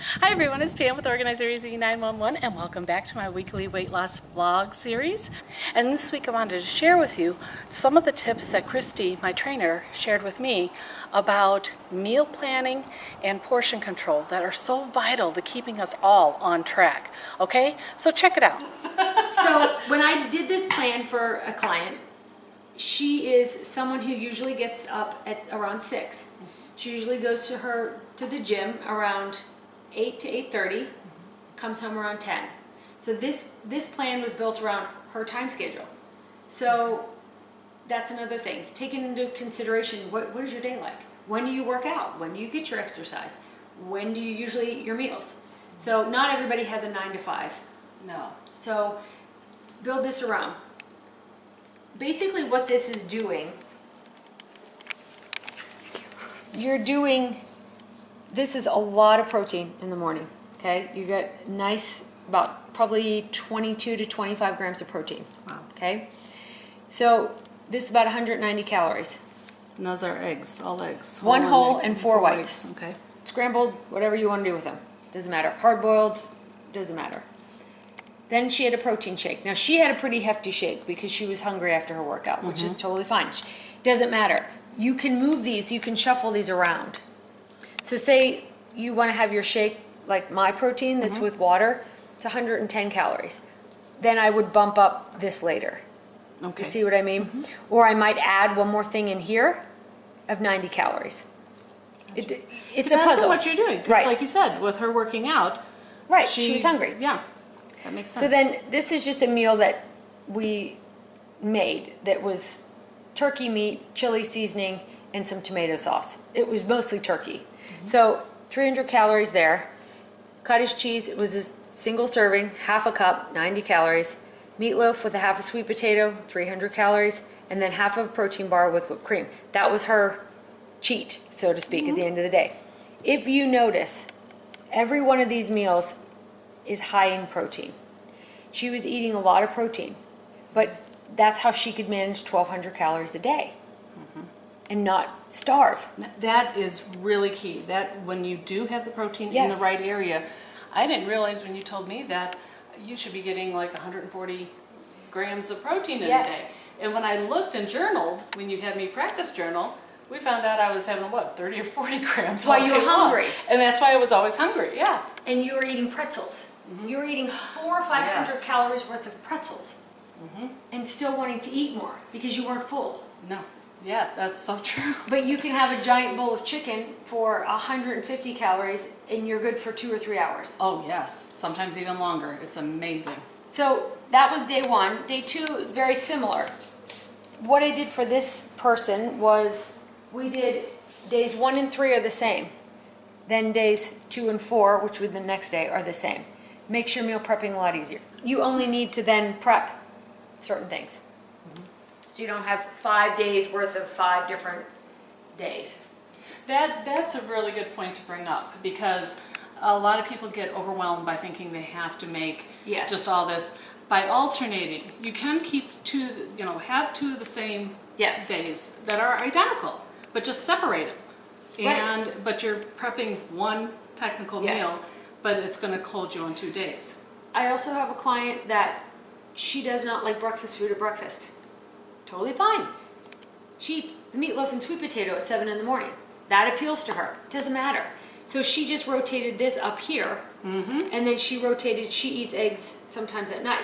Hi everyone, it's Pam with Organizer Easy 911 and welcome back to my weekly weight loss vlog series. And this week I wanted to share with you some of the tips that Christy, my trainer, shared with me about meal planning and portion control that are so vital to keeping us all on track. Okay, so check it out. So when I did this plan for a client, she is someone who usually gets up at around 6. She usually goes to the gym around 8 to 8:30, comes home around 10. So this plan was built around her time schedule. So that's another thing. Taking into consideration, what is your day like? When do you work out? When do you get your exercise? When do you usually eat your meals? So not everybody has a 9 to 5. No. So build this around. Basically what this is doing, this is a lot of protein in the morning, okay? You get nice, about probably 22 to 25 grams of protein. Wow. Okay? So this is about 190 calories. And those are eggs, all eggs. One whole egg, and 4 whites. Okay. Scrambled, whatever you want to do with them. Doesn't matter. Hard boiled, doesn't matter. Then she had a protein shake. Now she had a pretty hefty shake because she was hungry after her workout, which is totally fine. Doesn't matter. You can move these, you can shuffle these around. So say you want to have your shake like my protein that's with water, it's 110 calories. Then I would bump up this later. Okay. You see what I mean? Or I might add one more thing in here of 90 calories. It's Depends a puzzle. on what you're doing. 'Cause Right. like you said, with her working out. Right, she was hungry. Yeah, that makes sense. So then this is just a meal that we made that was turkey meat, chili seasoning, and some tomato sauce. It was mostly turkey. So 300 calories there. Cottage cheese, it was a single serving, half a cup, 90 calories. Meatloaf with a half a sweet potato, 300 calories. And then half of a protein bar with whipped cream. That was her cheat, so to speak, at the end of the day. If you notice, every one of these meals is high in protein. She was eating a lot of protein, but that's how she could manage 1,200 calories a day and not starve. That is really key. That when you do have the protein in the Yes. right area, I didn't realize when you told me that you should be getting like 140 grams of protein in Yes. a day. And when I looked and journaled, when you had me practice journal, we found out I was having what, 30 or 40 grams. Why all you were day long. hungry. And that's why I was always hungry. Yeah. And you were eating pretzels. You were eating 400 or 500 Yes. calories worth of pretzels and still wanting to eat more because you weren't full. No. Yeah, that's so true. But you can have a giant bowl of chicken for 150 calories and you're good for 2 or 3 hours. Oh yes, sometimes even longer. It's amazing. So that was day 1. Day 2, very similar. What I did for this person was we did days 1 and 3 are the same. Then days 2 and 4, which would the next day, are the same. Makes your meal prepping a lot easier. You only need to then prep certain things. So you don't have 5 days worth of 5 different days. That's a really good point to bring up because a lot of people get overwhelmed by thinking they have to make Yes. just all this. By alternating, you can keep have 2 of the same Yes. days that are identical, but just separate them. Right. But you're prepping one technical Yes. meal, but it's going to hold you on 2 days. I also have a client that she does not like breakfast food at breakfast. Totally fine. She eats the meatloaf and sweet potato at 7 in the morning. That appeals to her. Doesn't matter. So she just rotated this up here, and then she eats eggs sometimes at night.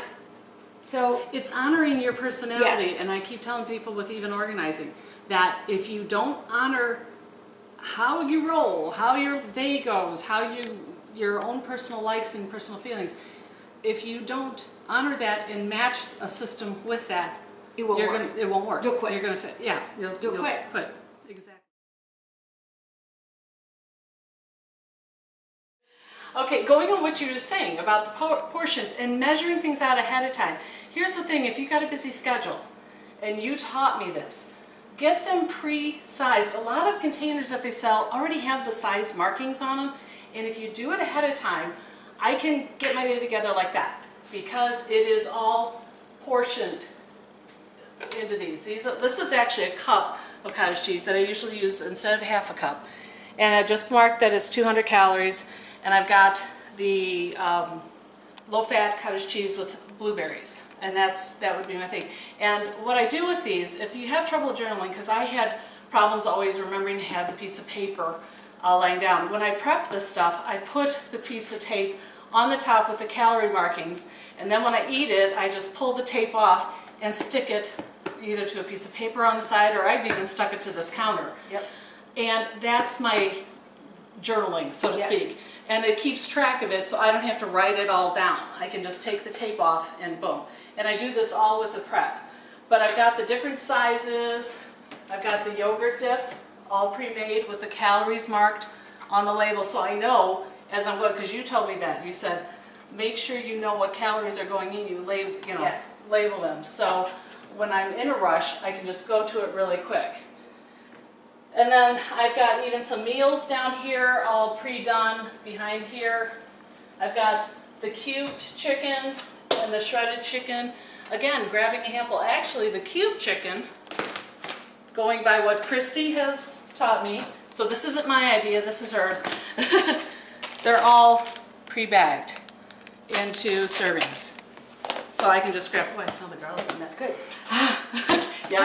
So It's honoring your personality, Yes. and I keep telling people with even organizing that if you don't honor how you roll, how your day goes, your own personal likes and personal feelings, if you don't honor that and match a system with that, it won't work. it won't work. You'll quit. You're gonna fit. Yeah, you'll quit. Quit. Exactly. Okay, going on what you were saying about the portions and measuring things out ahead of time. Here's the thing, if you got a busy schedule, and you taught me this, get them pre-sized. A lot of containers that they sell already have the size markings on them, and if you do it ahead of time, I can get my day together like that because it is all portioned into these. This is actually a cup of cottage cheese that I usually use instead of half a cup. And I just marked that it's 200 calories. And I've got the low-fat cottage cheese with blueberries. And that would be my thing. And what I do with these, if you have trouble journaling, because I had problems always remembering to have the piece of paper laying down. When I prep this stuff, I put the piece of tape on the top with the calorie markings, and then when I eat it, I just pull the tape off and stick it either to a piece of paper on the side, or I've even stuck it to this counter. Yep. And that's my journaling, so to speak. And it keeps track of it, so I don't have to write it all down. I can just take the tape off and boom. And I do this all with the prep. But I've got the different sizes. I've got the yogurt dip, all pre-made with the calories marked on the label, so I know as I'm going, because you told me that. You said, make sure you know what calories are going in, label them. So when I'm in a rush, I can just go to it really quick. And then I've got even some meals down here, all pre-done behind here. I've got the cubed chicken and the shredded chicken. Again, grabbing a handful. Actually, the cubed chicken, going by what Christy has taught me, so this isn't my idea, this is hers. They're all pre-bagged into servings. So I can just grab, oh, I smell the garlic and that's good. Yeah,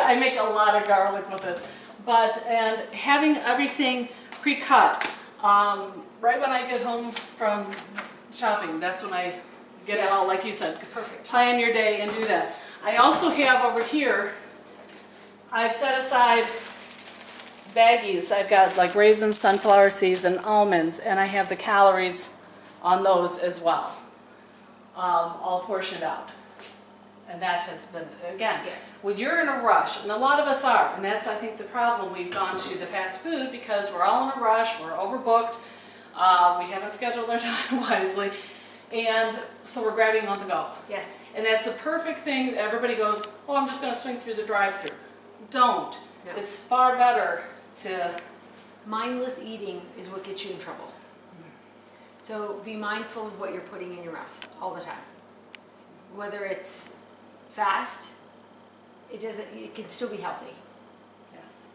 I make a lot of garlic with it. And having everything pre-cut, right when I get home from shopping, that's when I get it all, like you said. Perfect. Plan your day and do that. I also have over here, I've set aside baggies. I've got like raisins, sunflower seeds, and almonds, and I have the calories on those as well, all portioned out. And that has been, again, when you're in a rush, and a lot of us are, and that's, I think, the problem. We've gone to the fast food because we're all in a rush, we're overbooked, we haven't scheduled our time wisely, and so we're grabbing on the go. Yes. And that's the perfect thing. Everybody goes, oh, I'm just going to swing through the drive-thru. Don't. No. It's far better to... Mindless eating is what gets you in trouble. So be mindful of what you're putting in your mouth all the time. Whether it's fast, it can still be healthy. Yes.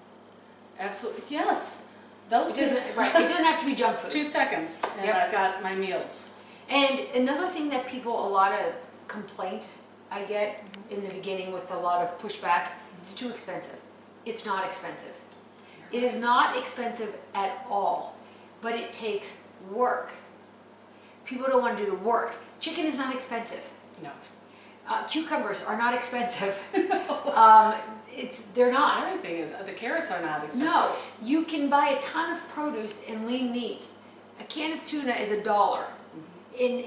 Absolutely. Yes. Those It things. right. It doesn't have to be junk food. 2 seconds, and Yep. I've got my meals. And another thing that people, a lot of complaint I get in the beginning with a lot of pushback, it's too expensive. It's not expensive. It is not expensive at all, but it takes work. People don't want to do the work. Chicken is not expensive. No. Cucumbers are not expensive. They're not. Everything is, the carrots are not expensive. No, you can buy a ton of produce and lean meat. A can of tuna is $1. And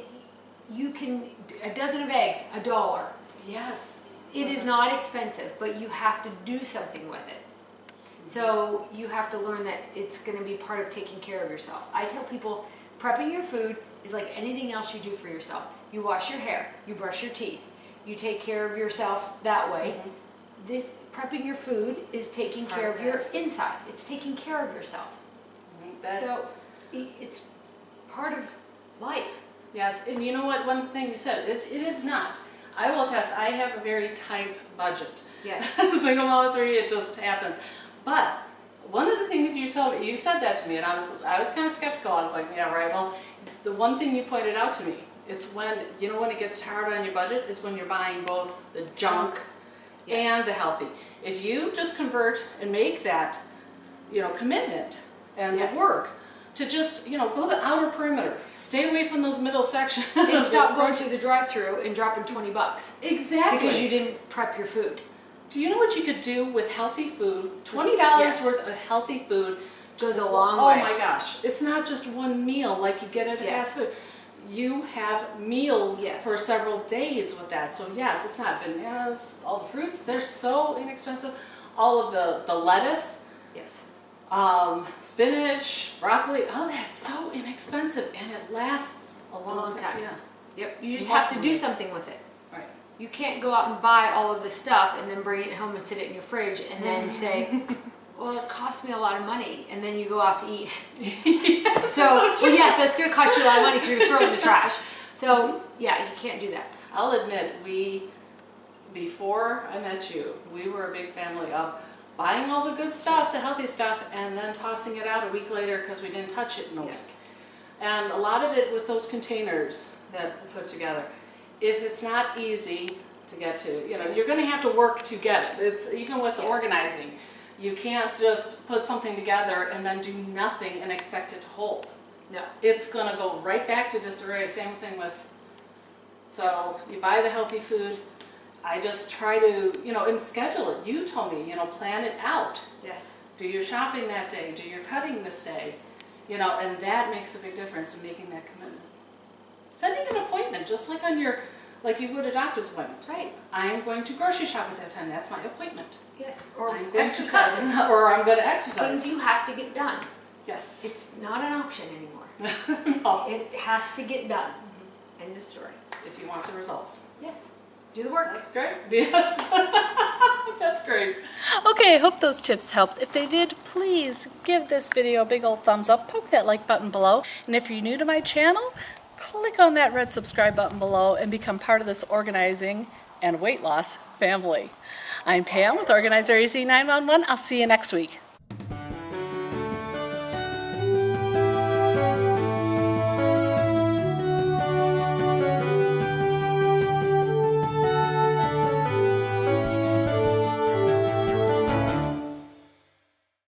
you can, a dozen of eggs, $1. Yes. It is not expensive, but you have to do something with it. So you have to learn that it's going to be part of taking care of yourself. I tell people, prepping your food is like anything else you do for yourself. You wash your hair, you brush your teeth, you take care of yourself that way. This prepping your food is taking care of your inside. It's taking care of yourself. So it's part of life. Yes, and you know what, one thing you said, it is not. I will attest, I have a very tight budget. Yes. Single mom of 3, it just happens. But one of the things you told me, you said that to me, and I was kind of skeptical. I was like, yeah, right. Well, the one thing you pointed out to me, it's when, you know, when it gets hard on your budget is when you're buying both the junk and the healthy. If you just convert and make that, you know, commitment and the work to just, you know, go the outer perimeter, stay away from those middle sections. And stop going through the drive-thru and dropping $20. Exactly. Because you didn't prep your food. Do you know what you could do with healthy food? $20 worth of healthy food goes a long way. Oh my gosh. It's not just one meal like you get at a fast food. You have meals for several days with that. So yes, it's not bananas, all the fruits, they're so inexpensive. All of the lettuce, spinach, broccoli, all that's so inexpensive and it lasts a long time. Yeah. Yep. You just have to do something with it. Right. You can't go out and buy all of this stuff and then bring it home and sit it in your fridge and then say, well, it cost me a lot of money, and then you go out to eat. So yes, that's going to cost you a lot of money because you're throwing the trash. So yeah, you can't do that. I'll admit, before I met you, we were a big family of buying all the good stuff, the healthy stuff, and then tossing it out a week later because we didn't touch it in a week. Yes. And a lot of it with those containers that we put together, if it's not easy to get to, you know, you're going to have to work to get it. It's even with the organizing. You can't just put something together and then do nothing and expect it to hold. No. It's going to go right back to disarray. Same thing with, so you buy the healthy food. I just try to, you know, and schedule it. You told me, you know, plan it out. Yes. Do your shopping that day, do your cutting this day, you know, and that makes a big difference in making that commitment. Setting an appointment, just like on your, like you would a doctor's appointment. Right. I am going to grocery shop at that time, that's my appointment. Yes. Or I'm going to exercise. cut, or I'm going to exercise. Things you have to get done. Yes. It's not an option anymore. No. It has to get done. End of story. If you want the results. Yes. Do the work. That's great. Yes. That's great. Okay, I hope those tips helped. If they did, please give this video a big old thumbs up. Poke that like button below. And if you're new to my channel, click on that red subscribe button below and become part of this organizing and weight loss family. I'm Pam with Organizer AZ 911. I'll see you next week.